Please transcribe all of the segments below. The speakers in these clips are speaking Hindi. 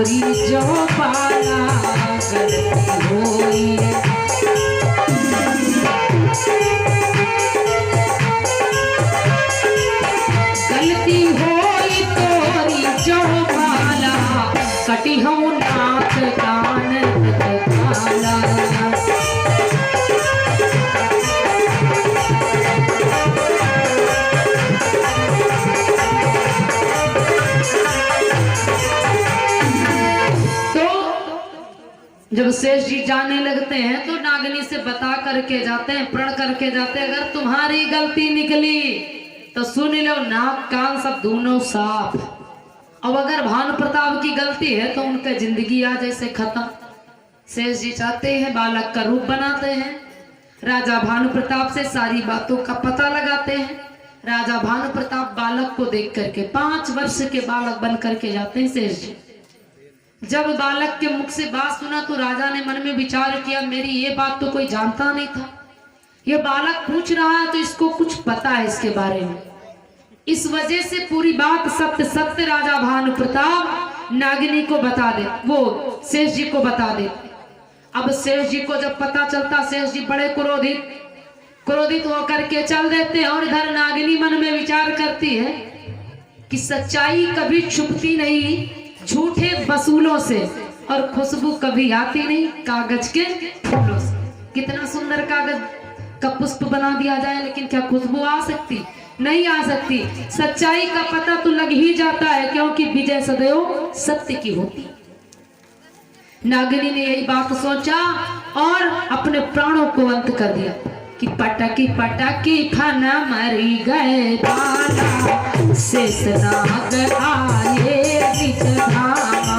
तोरी जो पाला गलती होई गलती होई तोरी जो पाला कटी हूँ नाक कान काला जब शेष जी जाने लगते हैं तो नागनी से बता करके जाते हैं, प्रण करके जाते हैं, अगर तुम्हारी गलती निकली तो सुन लो नाक कान सब दोनों साफ। अब अगर भानु प्रताप की गलती है तो उनका जिंदगी आ जैसे खत्म। शेष जी चाहते हैं बालक का रूप बनाते हैं, राजा भानु प्रताप से सारी बातों का पता लगाते हैं। राजा भानु प्रताप बालक को देख करके 5 वर्ष के बालक बन करके जाते हैं शेष जी। जब बालक के मुख से बात सुना तो राजा ने मन में विचार किया, मेरी ये बात तो कोई जानता नहीं था, ये बालक पूछ रहा है तो इसको कुछ पता है इसके बारे में। इस वजह से पूरी बात सत्य सत्य राजा भानु प्रताप नागिनी को बता दे, वो शेष जी को बता दे। अब शेष जी को जब पता चलता, शेष जी बड़े क्रोधित होकर के चल देते हैं। और इधर नागिनी मन में विचार करती है कि सच्चाई कभी छुपती नहीं झूठे वसूलों से, और खुशबू कभी आती नहीं कागज के फूलों से। कितना सुंदर कागज का पुष्प बना दिया जाए, लेकिन क्या खुशबू आ सकती? नहीं आ सकती। सच्चाई का पता तो लग ही जाता है, क्योंकि विजय सदैव सत्य की होती। नागिनी ने यही बात सोचा और अपने प्राणों को अंत कर दिया कि पटकी पटकी फना मरी गए बाला शेष नाग आए निज धामा।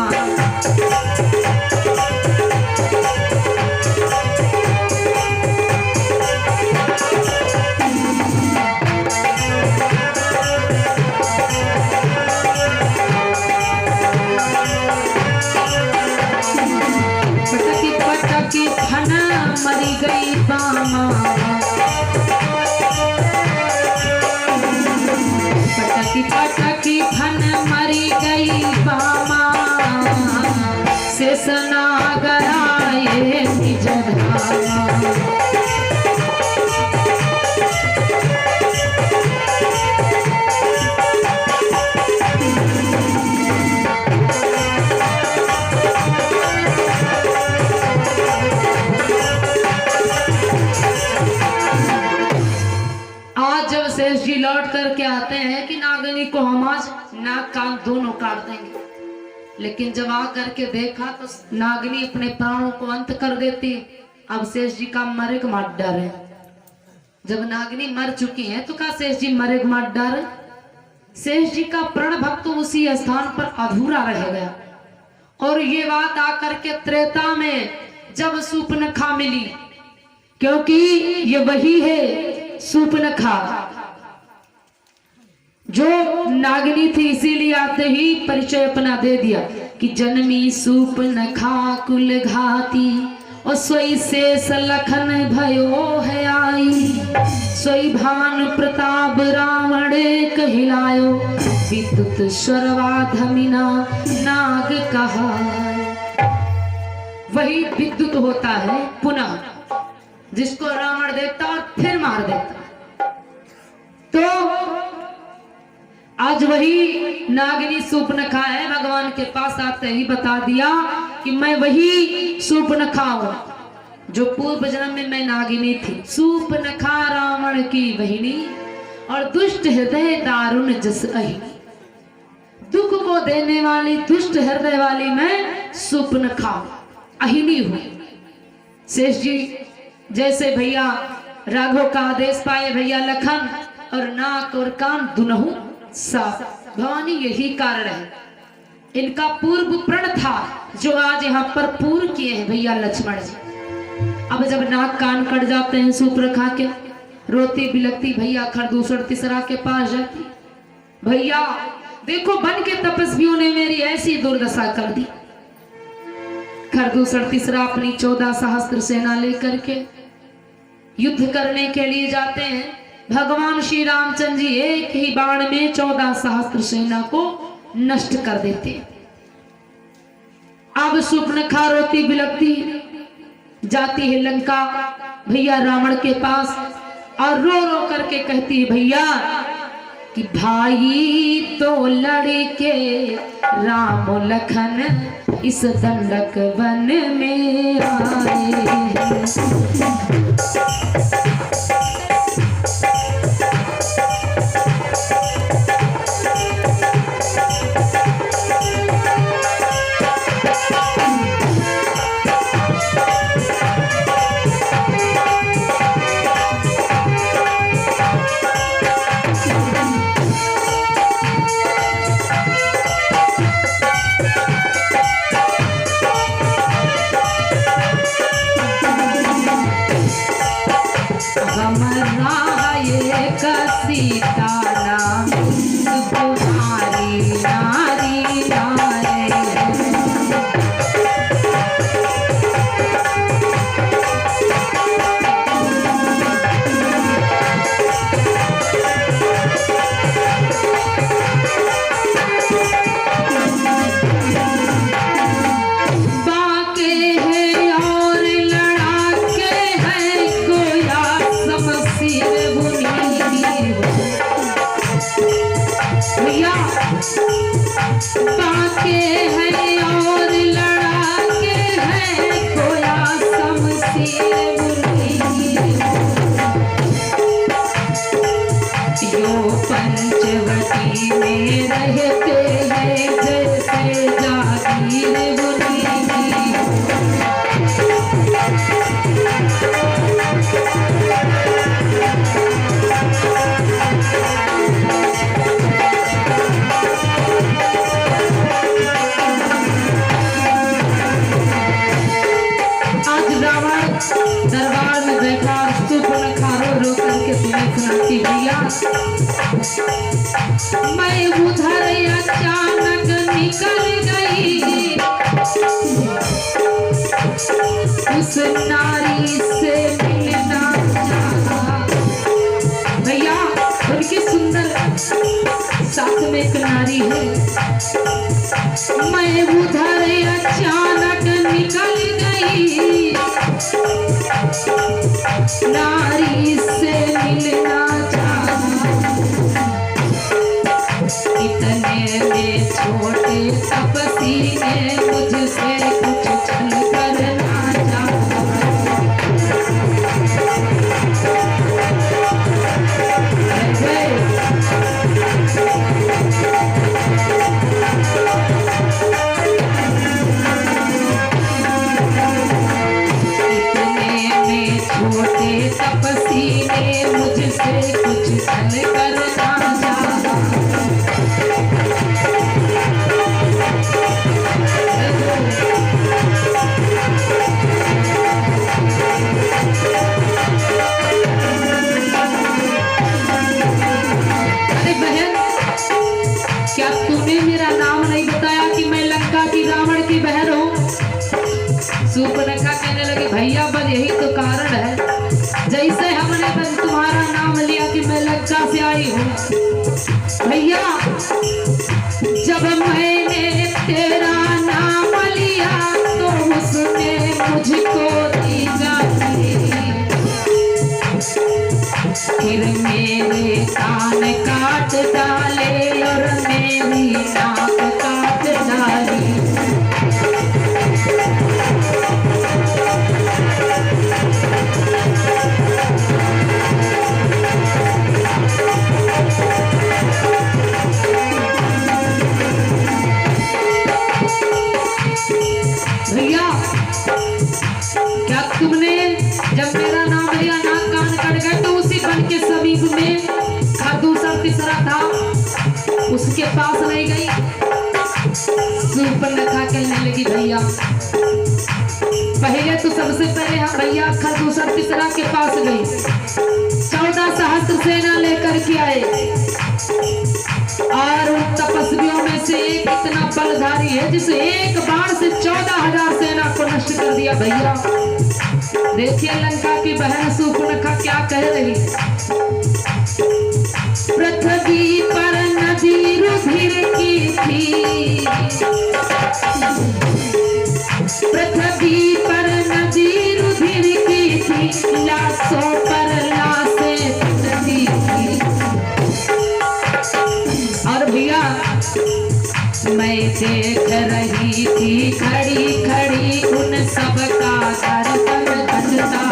पटकी पटकी फना मरी गई बामा, पटकी पटकी फन मरी गई बामा शेष नाग आए निज धामा। शेष जी लौट करके आते हैं कि नागिनी को हम आज नाक कान दोनों काट देंगे, लेकिन जब आ करके देखा तो नागिनी अपने प्राणों को अंत कर देती। अब शेष जी का मरेग मार डर है। जब नागिनी मर चुकी है तो क्या शेष जी मरेग मार डर? शेष जी का प्रण भक्त उसी स्थान पर अधूरा रह गया। और ये बात आकर के त्रेता में जब सूर्पनखा मिली, क्योंकि ये वही है सूर्पनखा जो नागिनी थी, इसीलिए आते ही परिचय अपना दे दिया कि जन्मी सूर्पनखा कुल घाती और सोई शेष लखन भयो है आई, सोई भानु प्रताप रावण कहलायो विद्युत स्वरवाधमिना नाग कहा। वही विद्युत होता है पुनः, जिसको रावण देखता और फिर मार देता। तो आज वही नागिनी सूर्पनखा है। भगवान के पास आते ही बता दिया कि मैं वही सूर्पनखा हूं जो पूर्व जन्म में मैं नागिनी थी। सूर्पनखा रावण की बहिनी और दुष्ट हृदय दारुण जस अहिनी, दुख को देने वाली दुष्ट हृदय वाली मैं सूर्पनखा अहिनी हूं। शेष जी जैसे भैया राघव का आदेश पाए, भैया लखन और नाक और कान दुनहु साफ। भवानी यही कारण है, इनका पूर्व प्रण था जो आज यहाँ पर पूर्ण किए हैं भैया लक्ष्मण जी। अब जब नाक कान कट जाते हैं सूर्पनखा के, रोती बिलकती भैया खरदूषण तीसरा के पास जाती, भैया देखो बन के तपस्वियों ने मेरी ऐसी दुर्दशा कर दी। खरदूषण तीसरा अपनी 14 सहस्त्र सेना लेकर के युद्ध करने के लिए जाते हैं। भगवान श्री रामचंद्र जी एक ही बाण में 14 सहस्त्र सेना को नष्ट कर देते हैं। अब सुपनखा रोती बिलखती जाती है लंका भैया रावण के पास और रो रो करके कहती है भैया कि भाई तो लड़के राम लखन इस दंडक वन में आए हैं। सीता नाम तुम्हारी नारी नारे बाके है और लड़ाके है गोया समसीर भैया बाके है और लड़ाके है कोया समसीर यो पंचवटी में रहते हैं जैसे जागीर बुनी। दरबार में बैठा सुपनखा रो करके तुम्हें सुनाती भैया मैं उधर अचानक निकल गई उस नारी से मिलना चाहा भैया उनकी सुंदर साथ में एक नारी है मैं उधर अचानक निकल गई नारी से मिलना चाहा इतने में छोटे तपसी ने मुझसे कुछ छल करना चाहा छोटे तपसी ने मुझसे कुछ छल करना चाहा अरे बहन क्या तूने मेरा नाम नहीं बताया कि मैं लंका की रावण की बहन हूँ। सुपनखा कहने लगे भैया बस यही तो कारण है जैसे हमने बस तुम्हारा नाम लिया कि मैं लंका से आई हूँ भैया जब मैंने तेरा नाम लिया तो उसने मुझको दी गाली फिर मेरे कान काट डाले और मेरी नाक काट डाली भैया क्या तुमने जब मेरा नाम लिया नाक कान कट गए तो उसी वन के समीप में दूसरा तीसरा था उसके पास नहीं गई। सुपनखा कहने लगी भैया पहले तो सबसे पहले हम भैया दूसरा तीसरा के पास गई 14 सहस्त्र सेना लेकर के आए और उन तपस्वियों में से एक इतना बलधारी है जिसे एक बाण से 14,000 सेना को नष्ट कर दिया। भैया देखिए लंका की बहन सुपनखा क्या कह रही पृथ्वी पर नदी रुधिर की थी पृथ्वी पर नदी रुधिर की थी, लाशों पर लाशें टूटती थी। और भैया मैं देख रही थी खड़ी खड़ी उन सब का दर्पण बजता।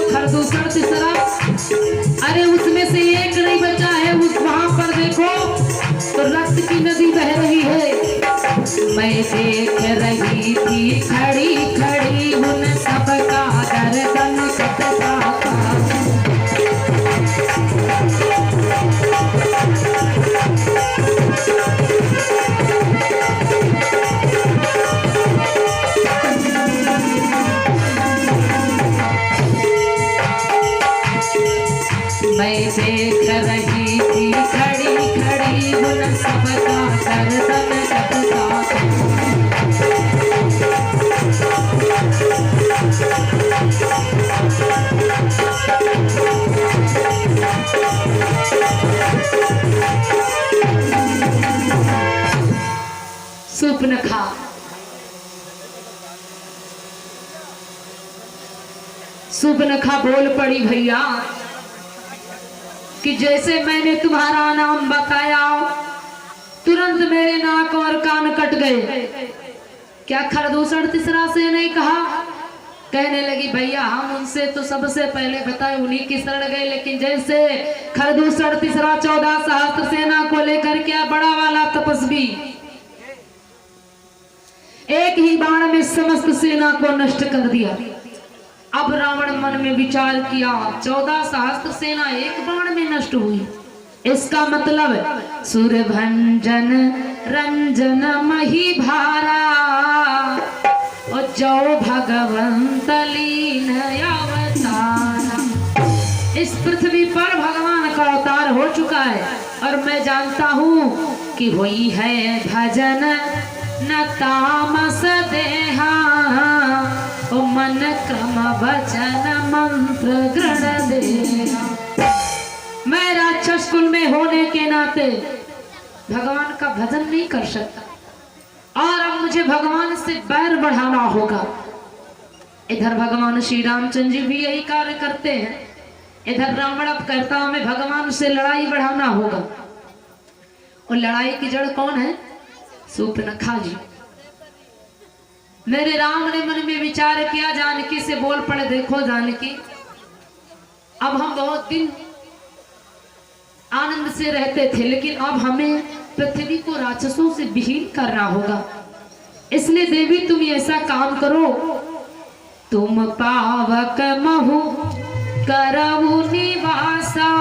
खरदूषण तीसरा, अरे उसमें से एक नहीं बचा है। उस वहां पर देखो तो रक्त की नदी बह रही है। मैं देख रही थी खड़ी खड़ी उन सब का गर्दन कटता था। मैं देख रही थी खड़ी खड़ी उन सब का गर्दन कटता था। सुपनखा सुपनखा बोल पड़ी भैया कि जैसे मैंने तुम्हारा नाम बताया तुरंत मेरे नाक और कान कट गए। क्या खरदूषण तीसरा से नहीं कहा? कहने लगी भैया हम उनसे तो सबसे पहले बताए, उन्हीं की शरण गए। लेकिन जैसे खरदूषण तीसरा 14 सहस्त्र सेना को लेकर क्या बड़ा वाला तपस्वी एक ही बाण में समस्त सेना को नष्ट कर दिया। अब रावण मन में विचार किया 14 सहस्त्र सेना एक बाण में नष्ट हुई, इसका मतलब सूर्यभंजन रंजन मही भारा और जो भगवंत लीन अवतारा। इस पृथ्वी पर भगवान का अवतार हो चुका है और मैं जानता हूँ कि हुई है भजन न तामस देहा ओ मन क्रम वचन मंत्र ग्रहण देहा। मैं राक्षस कुल में होने के नाते भगवान का भजन नहीं कर सकता और अब मुझे भगवान से बैर बढ़ाना होगा। इधर भगवान श्री रामचंद्र जी भी यही कार्य करते हैं, इधर रावण अब कहता हमें भगवान से लड़ाई बढ़ाना होगा। और लड़ाई की जड़ कौन है? सूर्पनखा जी। मेरे राम ने मन में विचार किया, जानकी से बोल पड़े देखो जानकी अब हम बहुत दिन आनंद से रहते थे, लेकिन अब हमें पृथ्वी को राक्षसों से विहीन करना होगा। इसलिए देवी तुम ऐसा काम करो, तुम पावक महु करऊ निवासा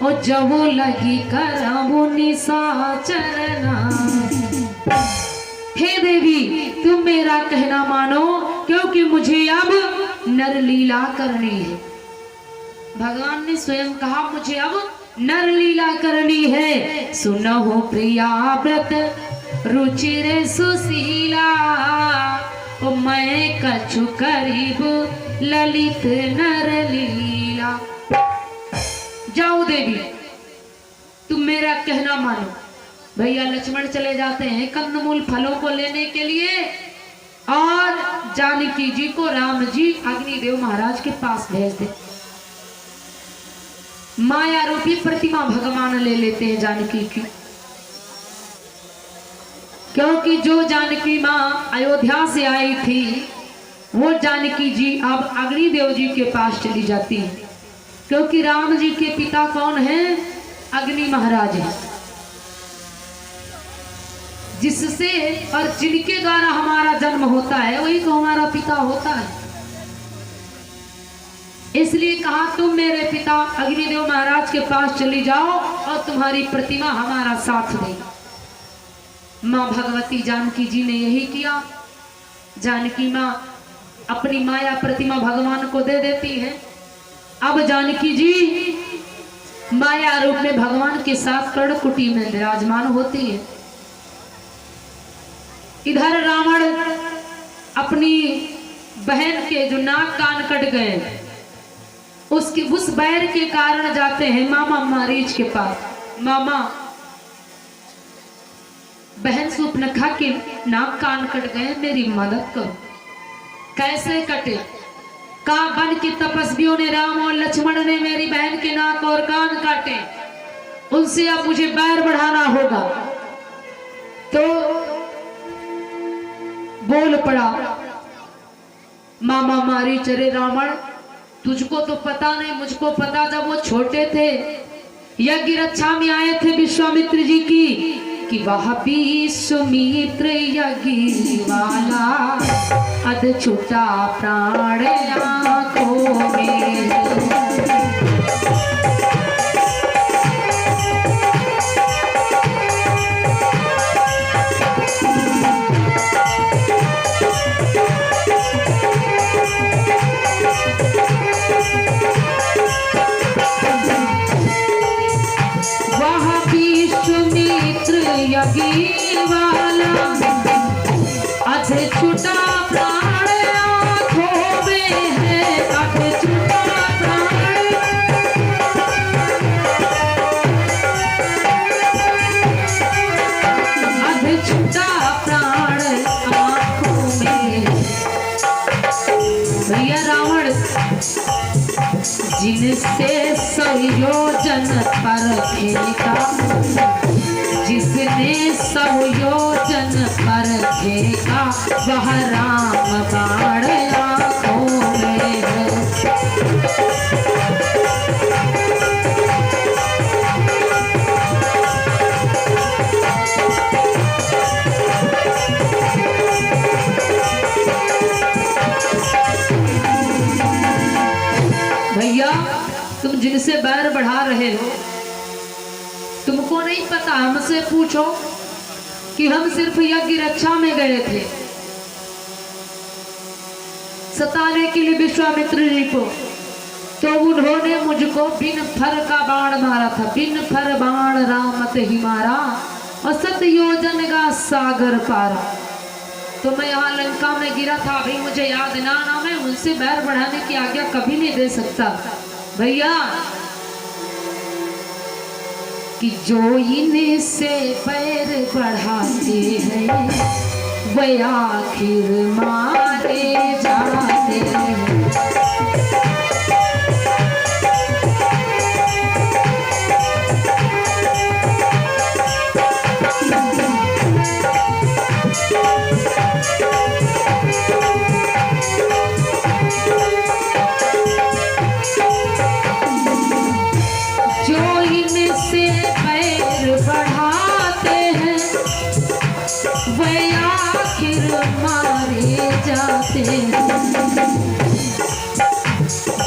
और जबो लगी करऊ निशाचरना। हे देवी तुम मेरा कहना मानो, क्योंकि मुझे अब नर लीला करनी है। भगवान ने स्वयं कहा मुझे अब नर लीला करनी है। सुनो प्रिया व्रत रुचिर सुशीला ओ मैं कछु करीब ललित नर लीला। जाओ देवी तुम मेरा कहना मानो। भैया लक्ष्मण चले जाते हैं कंदमूल फलों को लेने के लिए और जानकी जी को राम जी अग्निदेव महाराज के पास भेज दे। माया रूपी प्रतिमा भगवान ले लेते हैं जानकी की, क्योंकि जो जानकी माँ अयोध्या से आई थी वो जानकी जी अब अग्निदेव जी के पास चली जाती है, क्योंकि राम जी के पिता कौन हैं? अग्नि महाराज हैं, जिससे और जिनके द्वारा हमारा जन्म होता है वही तो हमारा पिता होता है। इसलिए कहा तुम मेरे पिता अग्निदेव महाराज के पास चली जाओ और तुम्हारी प्रतिमा हमारा साथ देगी। माँ भगवती जानकी जी ने यही किया। जानकी माँ अपनी माया प्रतिमा भगवान को दे देती है। अब जानकी जी माया रूप में भगवान के साथ कर्णकुटी में विराजमान होती है। इधर रावण अपनी बहन के जो नाक कान कट गए उसकी उस बैर के कारण जाते हैं मामा मारीच के पास। मामा, बहन सूर्पनखा के नाक कान कट गए, मेरी मदद करो। कैसे कटे? का वन की तपस्वियों ने, राम और लक्ष्मण ने मेरी बहन के नाक और कान काटे, उनसे अब मुझे बैर बढ़ाना होगा। तो बोल पड़ा मामा मारी, चरे रावण तुझको तो पता नहीं, मुझको पता। जब वो छोटे थे यज्ञ रक्षा में आए थे विश्वामित्र जी की कि वह विश्वामित्र यज्ञ वाला अध छुटा प्राण आंखों में। वाला अध छुटा प्राण आंखों में है, अध छुटा प्राण। अध छुटा प्राण आंखों में। भैया रावण जिनसे संयोजन पर खेला, जिसने संयोजन पर फेंका वह राम बाण आंखों में है। भैया तुम जिनसे बैर बढ़ा रहे हो, तुमको नहीं पता, हमसे पूछो कि हम सिर्फ यज्ञ रक्षा में गए थे सताने के लिए विश्वामित्र जी को। तो उन्होंने मुझको बिन फर का बाण मारा था, बिन फर बाण रामत ही मारा और सत योजन का सागर पारा। तो मैं यहाँ लंका में गिरा था, अभी मुझे याद ना मैं उनसे बैर बढ़ाने की आज्ञा कभी नहीं दे सकता। भैया कि जो इनसे पैर बढ़ाते हैं वे आखिर मारे जाते हैं।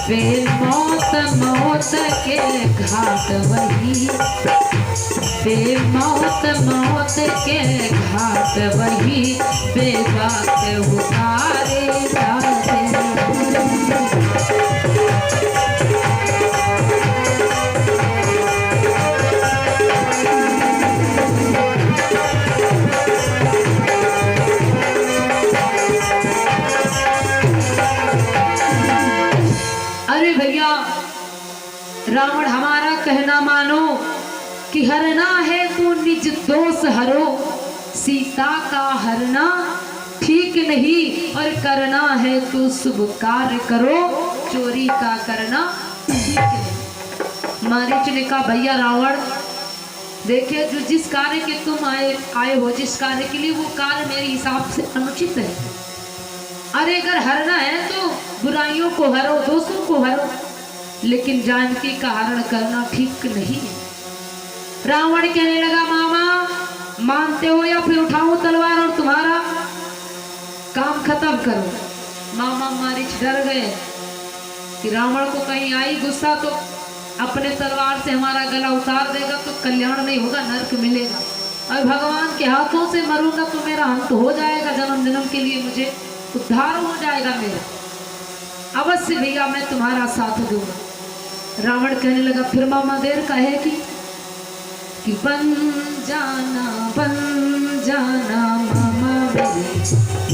वे मौत मौत के घाट वही, वे मौत मौत के घाट वही, बेबाक उतारे जाते। रावण हमारा कहना मानो कि हरना है तो निज दोष हरो, सीता का हरना ठीक नहीं और करना है तो शुभ कार्य करो, चोरी का करना ठीक नहीं। मारीच ने कहा भैया रावण देखिए, जो जिस कार्य के तुम आए हो, जिस कार्य के लिए, वो कार्य मेरे हिसाब से अनुचित है। अरे अगर हरना है तो बुराइयों को हरो, दोषों को हरो, लेकिन जानकी का हरण करना ठीक नहीं है। रावण कहने लगा मामा मानते हो या फिर उठाऊं तलवार और तुम्हारा काम खत्म करो। मामा मारीच डर गए कि रावण को कहीं आई गुस्सा तो अपने तलवार से हमारा गला उतार देगा तो कल्याण नहीं होगा, नरक मिलेगा, और भगवान के हाथों से मरूंगा तो मेरा अंत हो जाएगा, जन्म जन्म के लिए मुझे उद्धार हो जाएगा मेरा। अवश्य भैया मैं तुम्हारा साथ दूंगा। रावण कहने लगा फिर मामा देर का है कि बन जाना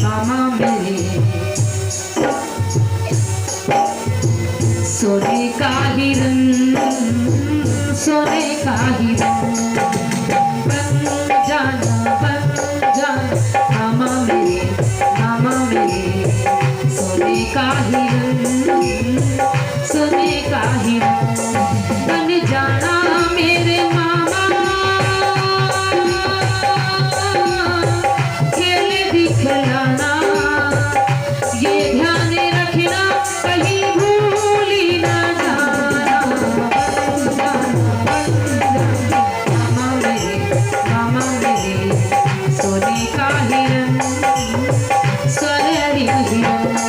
मामा मेरे सोने का हिरन बन जाना मामा मेरे सोने का हिरन बन जाना मेरे मामा खेल दिखलाना ये ध्यान रखना कहीं भूली ना जाना मामा मेरे सोने का हिरन स्वर्णिम हिरन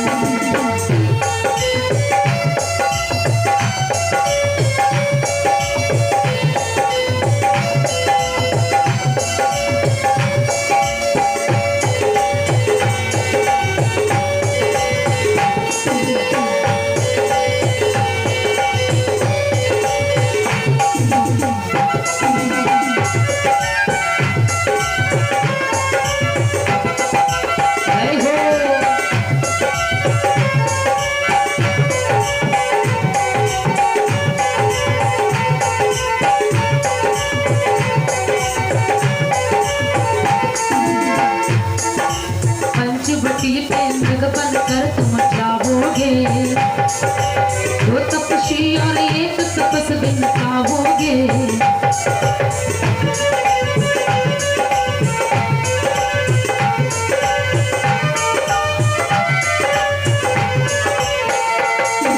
बनकर तुम जाओगे दो तपस्वी और एक तपस बिन पाओगे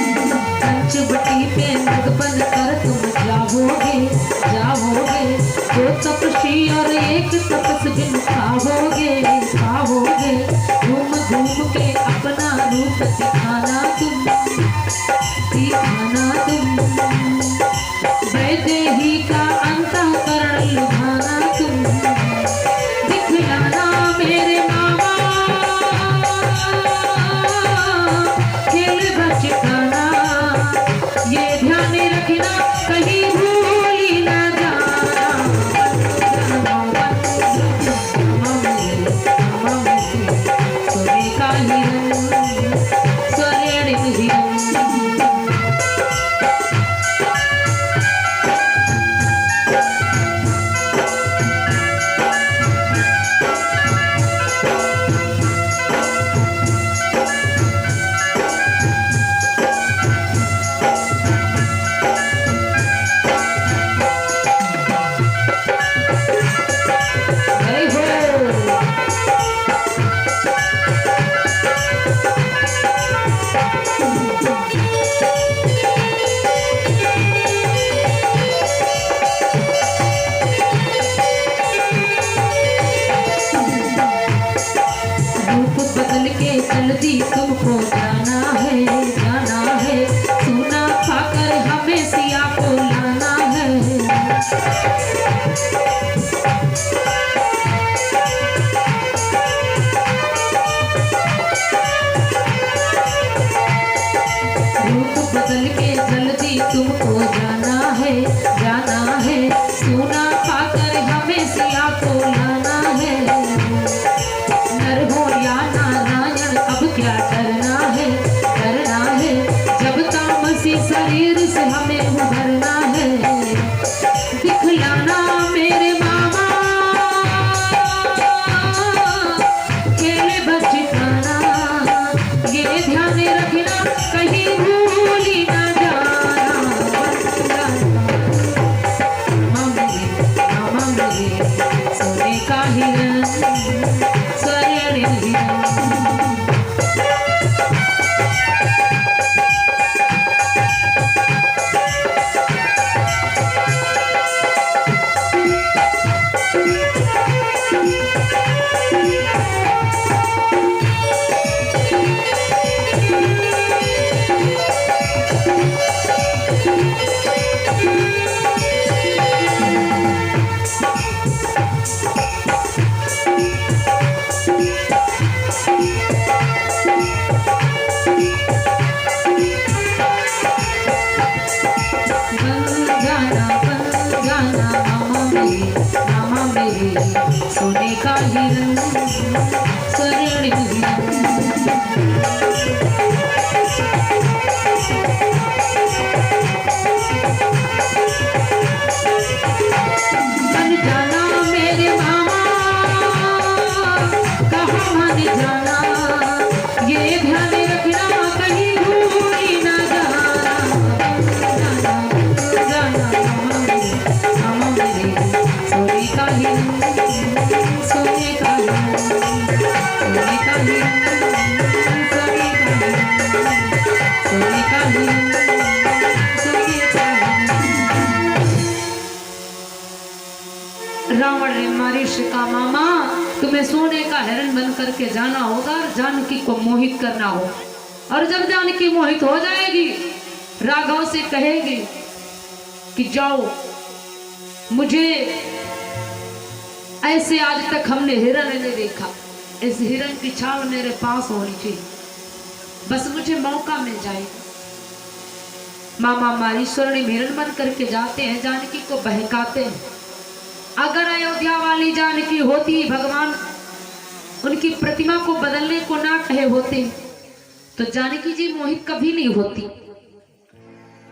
पंचवटी पे मृग बनकर तुम जाओगे दो तपस्वी और एक तपस बिन पाओगे घूम के अपना रूप दिखाना तुम वैदेही का अंतःकरण लुभाना तुम दिखलाना मेरे मामा खेल बचकाना ये ध्यान रखना कहीं भूली ना जाना सोने का हिरन स्वर्णिम हिरन जल्दी तुमको जाना है सुना पाकर हमें सिया को लाना है रूप बदल के जल्दी तुमको जाना है सुना पाकर हमें सिया को लाना है नर हो या नारायण अब क्या करना है जब तामसी शरीर से हमें उभरना है दिखलाना मेरे मामा खेल बचकाना ये ध्यान रखना कहीं भूली ना जाना मामा मेरे सोने का हिरन स्वर्णिम हिरन जाना बन जाना मामा मेरे सोने का हिरन स्वर्ण बन जाना मेरे मामा कहाँ मन जाना ये ध्यान रखना कहीं भूल ना जाना जाना मामा मेरे सोने का हिरन सोने का हिरन सोने का हिरन सोने का हिरन सोने का हिरन। रावण ने मारीश का मामा तुम्हें सोने का हिरन बन करके जाना होगा और जानकी को मोहित करना हो, और जब जानकी मोहित हो जाएगी राघव से कहेगी कि जाओ, मुझे ऐसे आज तक हमने हिरन नहीं देखा, इस हिरन की छाल मेरे पास होनी चाहिए, बस मुझे मौका मिल जाएगा। मामा मारी स्वर्णिम हिरन बन करके जाते हैं, जानकी को बहकाते हैं। अगर अयोध्या वाली जानकी होती, भगवान उनकी प्रतिमा को बदलने को ना कहे होते, तो जानकी जी मोहित कभी नहीं होती,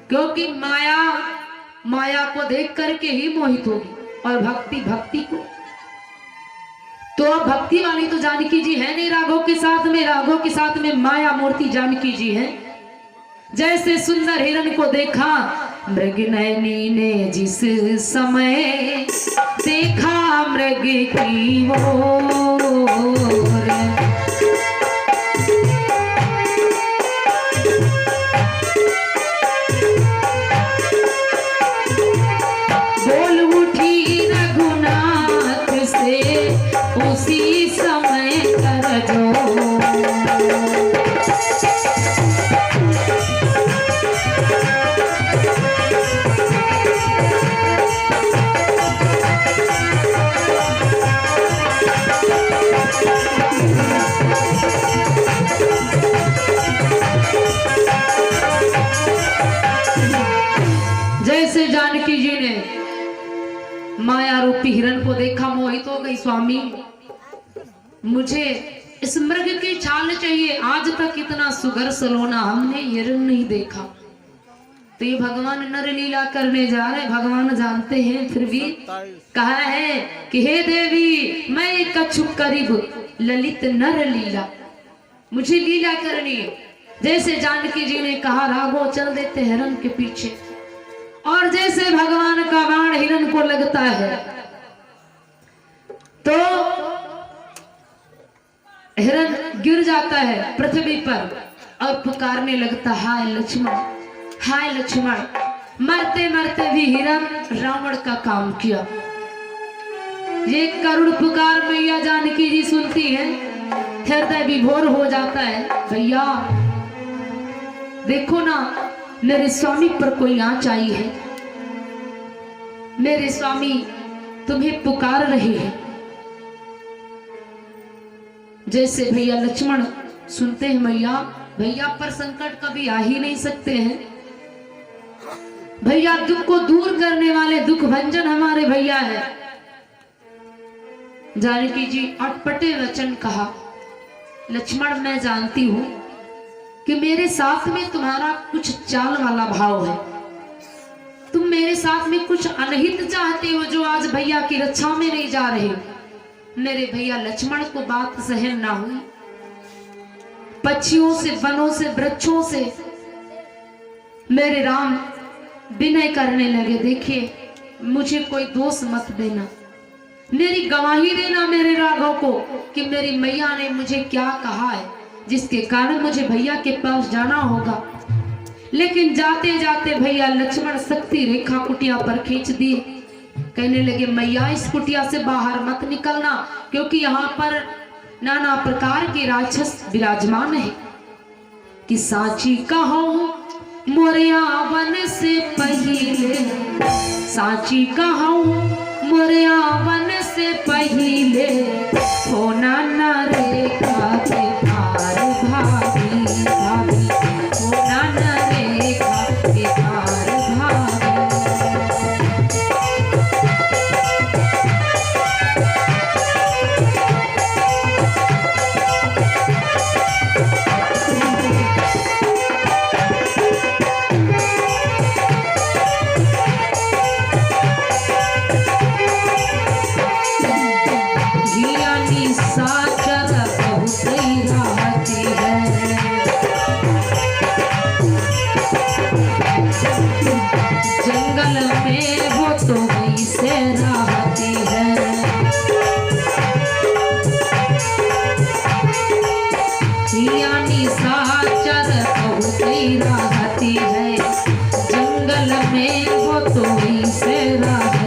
क्योंकि माया को देख करके ही मोहित होगी, और भक्ति को। तो अब भक्ति वाली तो जानकी जी है नहीं राघव के साथ में, राघव के साथ में माया मूर्ति जानकी जी है। जैसे सुंदर हिरन को देखा मृग नयनी ने जिस समय देखा मृग की ओर, बोल उठी रघुनाथ से उसी समय कर जो। जैसे जानकी जी ने माया रूपी हिरन को देखा, मोहित हो गई, स्वामी मुझे इस मृग की छाल चाहिए, आज तक इतना सुगर सलोना हमने हिरन नहीं देखा। तो ये भगवान नर लीला करने जा रहे, भगवान जानते हैं, फिर भी कहा है कि हे देवी मैं कछु करीब ललित नर लीला, मुझे लीला करनी है। जैसे जानकी जी ने कहा राघव चल देते हिरन के पीछे, और जैसे भगवान का बाण हिरन को लगता है तो हिरन गिर जाता है पृथ्वी पर और पुकारने लगता हाय लक्ष्मण, हाय लक्ष्मण। मरते मरते भी हिरन रावण का काम किया। ये करुण पुकार मैया जानकी जी सुनती है, हृदय विभोर हो जाता है। भैया देखो ना, मेरे स्वामी पर कोई आँच आई है, मेरे स्वामी तुम्हें पुकार रहे हैं। जैसे भैया लक्ष्मण सुनते हैं भैया पर संकट कभी आ ही नहीं सकते हैं, भैया दुख को दूर करने वाले दुख भंजन हमारे भैया है। जानकी जी अटपटे वचन कहा, लक्ष्मण मैं जानती हूं कि मेरे साथ में तुम्हारा कुछ चाल वाला भाव है, तुम मेरे साथ में कुछ अनहित चाहते हो जो आज भैया की रक्षा में नहीं जा रहे। मेरे भैया लक्ष्मण को बात सहन ना हुई, पक्षियों से, वनों से, वृक्षों से मेरे राम विनय करने लगे, देखिए मुझे कोई दोष मत देना, मेरी गवाही देना मेरे राघव को कि मेरी मैया ने मुझे क्या कहा है, जिसके कारण मुझे भैया के पास जाना होगा। लेकिन जाते जाते भैया लक्ष्मण शक्ति रेखा कुटिया पर खींच दिए, कहने लगे मैया इस कुटिया से बाहर मत निकलना, क्योंकि यहाँ पर नाना प्रकार के राक्षस विराजमान है। कि साची कहो मोरिया वन से पहिले, साची कहो मोरिया वन से पहिले, होना न रेखा के पार भाभी भाभी, होना न रेखा के पार भाभी। जंगल में वो तो वैसे रहती है। यानी साचर बहुत ही रहती है, जंगल में वो तो वैसे रहती है।